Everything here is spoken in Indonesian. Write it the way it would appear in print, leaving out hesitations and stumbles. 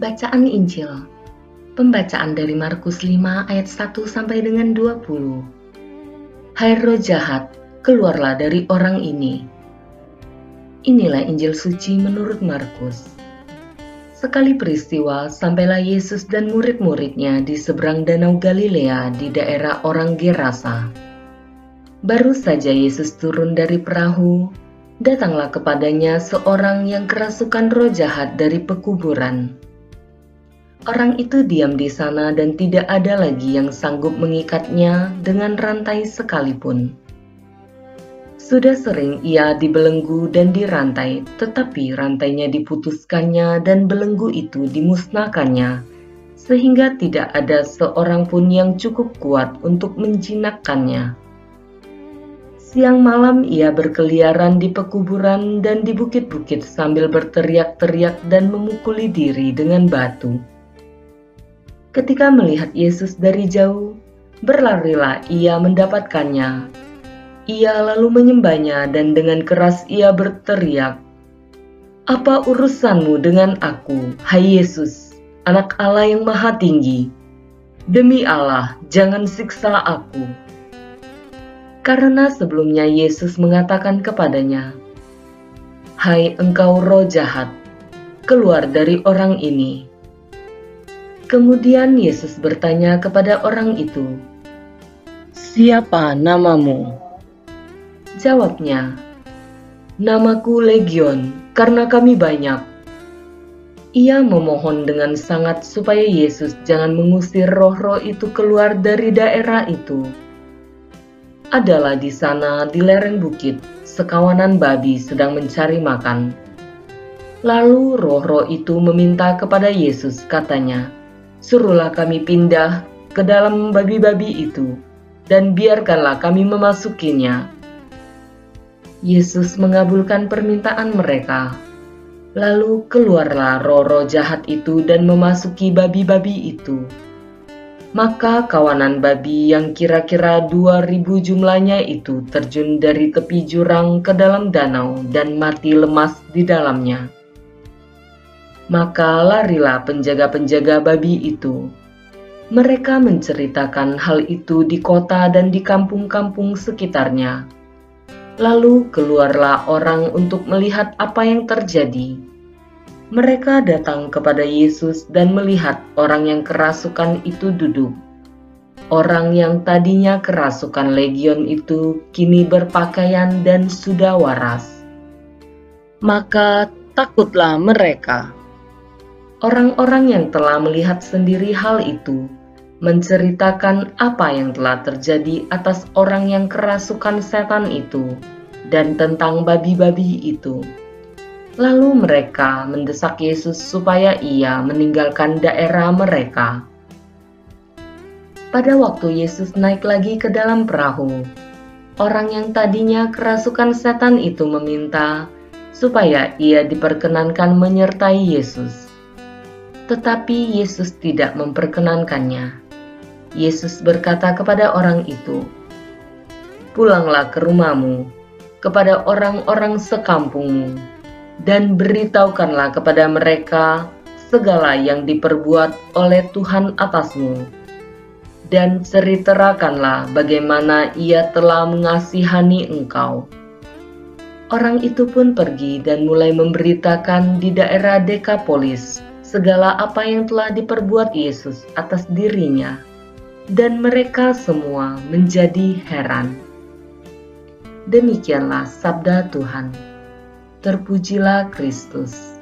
Bacaan Injil. Pembacaan dari Markus 5 ayat 1 sampai dengan 20. Hai roh jahat, keluarlah dari orang ini. Inilah Injil suci menurut Markus. Sekali peristiwa, sampailah Yesus dan murid-muridnya di seberang danau Galilea di daerah orang Gerasa. Baru saja Yesus turun dari perahu, datanglah kepadanya seorang yang kerasukan roh jahat dari pekuburan. Orang itu diam di sana dan tidak ada lagi yang sanggup mengikatnya dengan rantai sekalipun. Sudah sering ia dibelenggu dan dirantai, tetapi rantainya diputuskannya dan belenggu itu dimusnahkannya, sehingga tidak ada seorang pun yang cukup kuat untuk menjinakkannya. Siang malam ia berkeliaran di pekuburan dan di bukit-bukit sambil berteriak-teriak dan memukuli diri dengan batu. Ketika melihat Yesus dari jauh, berlarilah ia mendapatkannya. Ia lalu menyembahnya dan dengan keras ia berteriak, "Apa urusanmu dengan aku, hai Yesus, Anak Allah yang Maha Tinggi? Demi Allah, jangan siksa aku." Karena sebelumnya Yesus mengatakan kepadanya, "Hai engkau roh jahat, keluar dari orang ini." Kemudian Yesus bertanya kepada orang itu, "Siapa namamu?" Jawabnya, "Namaku Legion, karena kami banyak." Ia memohon dengan sangat supaya Yesus jangan mengusir roh-roh itu keluar dari daerah itu. Adalah di sana di lereng bukit, sekawanan babi sedang mencari makan. Lalu roh-roh itu meminta kepada Yesus, katanya, "Suruhlah kami pindah ke dalam babi-babi itu, dan biarkanlah kami memasukinya." Yesus mengabulkan permintaan mereka. Lalu keluarlah roh-roh jahat itu dan memasuki babi-babi itu. Maka kawanan babi yang kira-kira 2.000 jumlahnya itu terjun dari tepi jurang ke dalam danau dan mati lemas di dalamnya. Maka larilah penjaga-penjaga babi itu. Mereka menceritakan hal itu di kota dan di kampung-kampung sekitarnya. Lalu keluarlah orang untuk melihat apa yang terjadi. Mereka datang kepada Yesus dan melihat orang yang kerasukan itu duduk. Orang yang tadinya kerasukan legion itu kini berpakaian dan sudah waras. Maka takutlah mereka. Orang-orang yang telah melihat sendiri hal itu menceritakan apa yang telah terjadi atas orang yang kerasukan setan itu dan tentang babi-babi itu. Lalu mereka mendesak Yesus supaya ia meninggalkan daerah mereka. Pada waktu Yesus naik lagi ke dalam perahu, orang yang tadinya kerasukan setan itu meminta supaya ia diperkenankan menyertai Yesus. Tetapi Yesus tidak memperkenankannya. Yesus berkata kepada orang itu, "Pulanglah ke rumahmu, kepada orang-orang sekampungmu, dan beritahukanlah kepada mereka segala yang diperbuat oleh Tuhan atasmu, dan ceritakanlah bagaimana ia telah mengasihani engkau." Orang itu pun pergi dan mulai memberitakan di daerah Dekapolis segala apa yang telah diperbuat Yesus atas dirinya, dan mereka semua menjadi heran. Demikianlah sabda Tuhan. Terpujilah Kristus.